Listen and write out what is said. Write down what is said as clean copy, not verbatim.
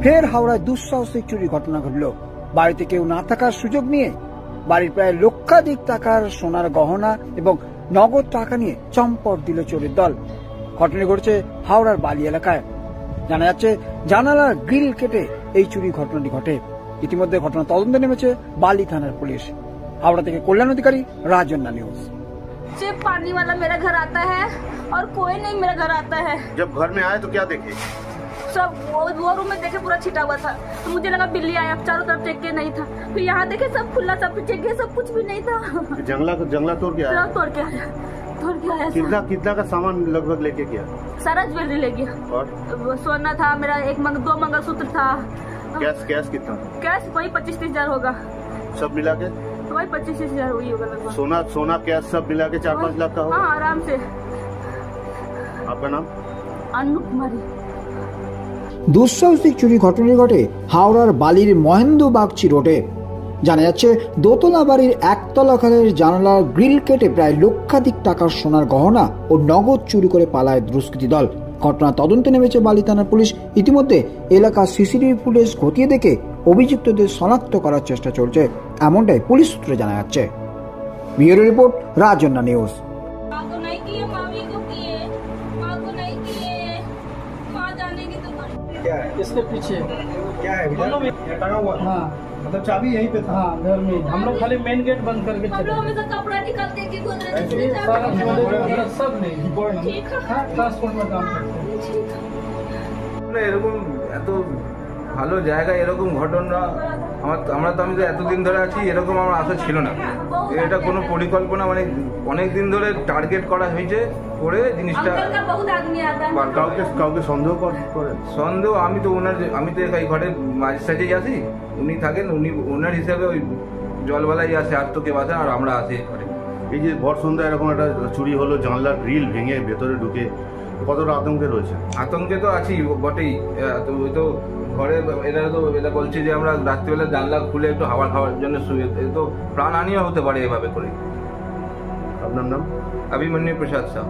ফের হাওড়ায় দুঃসাহসিক চুরি ঘটনা ঘটল। বাড়িতে কেউ না থাকার সুযোগ নিয়ে বাড়ির প্রায় লক্ষাধিক টাকার সোনার গহনা এবং নগদ টাকা নিয়ে চম্পট দিল চোরের দল। ঘটনা ঘটেছে হাওড়ার বালি এলাকায়। জানা যাচ্ছে জানালার গ্রিল কেটে এই চুরি ঘটনাটি ঘটে। ইতিমধ্যে ঘটনা তদন্তে নেমেছে বালি থানার পুলিশ। हावड़ा থেকে कल्याण अधिकारी राजन्ना न्यूज। सिर्फ पानी वाला मेरा घर आता है और कोई नहीं मेरा घर आता है। जब घर में आए तो क्या देखे? सब वो रूम में देखे पूरा छिटा हुआ था, तो मुझे लगा बिल्ली आया, चारों तरफ चेक किया नहीं था, फिर यहाँ देखे सब खुला, सब चेक किया सब कुछ भी नहीं था। जंगला तोड़ के आया? तोड़ के आया। कितना का सामान लगभग लेके गया? सारा ज्वेलरी ले गया। और सोना था मेरा, 2 मंगलसूत्र था। कैश कितना? कैश वही 25-30 हजार होगा। सब मिला के वही 25-30 हजार हुई होगा लगभग। सोना कैश सब मिला के 4-5 लाख का होगा? हाँ आराम से। आपका नाम? अनु कुमारी। দুঃসাহসিক চুরি ঘটনা ঘটে হাওড়ার বালির মহেন্দ্র বাগচি রোডে। জানা যাচ্ছে দোতলা বাড়ির একতলা ঘরের জানালার গ্রিল কেটে প্রায় লক্ষাধিক টাকার সোনার গহনা ও নগদ চুরি করে পালায় দুষ্কৃতী দল। ঘটনা তদন্তে নেমেছে বালি থানার পুলিশ। ইতিমধ্যে এলাকার সিসিটিভি ফুটেজ খতিয়ে দেখে অভিযুক্তদের শনাক্ত করার চেষ্টা চলছে, এমনটাই পুলিশ সূত্রে জানা যাচ্ছে। Bureau report, Rajanna news. क्या है? इसके पीछे क्या है? टंगा हुआ था। हाँ। मतलब चाबी यहीं पे था। हाँ, घर में हम लोग खाली मेन गेट बंद करके चले। कपड़ा निकालते कि सारा सब नहीं ट्रांसपोर्ट में काम करते हैं। এরকম এত ভালো জায়গা এরকম ঘটনা আমরা তো আমি তো এতদিন ধরে আছি, এরকম আমার আশা ছিল না। এটা কোনো পরিকল্পনা মানে অনেক দিন ধরে টার্গেট করা হয়েছে করে জিনিসটা। কাউকে সন্দেহ আমি তো এই ঘরের মাঝে সাঝেই আসি, উনি থাকেন, ওনার হিসাবে ওই জলবেলায় আসে, আর তো কেউ আসে আর আমরা আসি ঘরে। এই যে ভর সন্ধ্যা এরকম একটা চুরি হলো, জানলার গ্রিল ভেঙে ভেতরে ঢুকে, কতটা আতঙ্কে রয়েছে? আতঙ্কে তো আছি বটেই। তো ঘরে এরা বলছে যে আমরা রাত্রিবেলা জানলা খুলে একটু হাওয়া খাওয়ার জন্য শুয়ে, তো প্রাণহানিও হতে পারে এভাবে করে। আপনার নাম? अभिमन्यु प्रसाद साहब।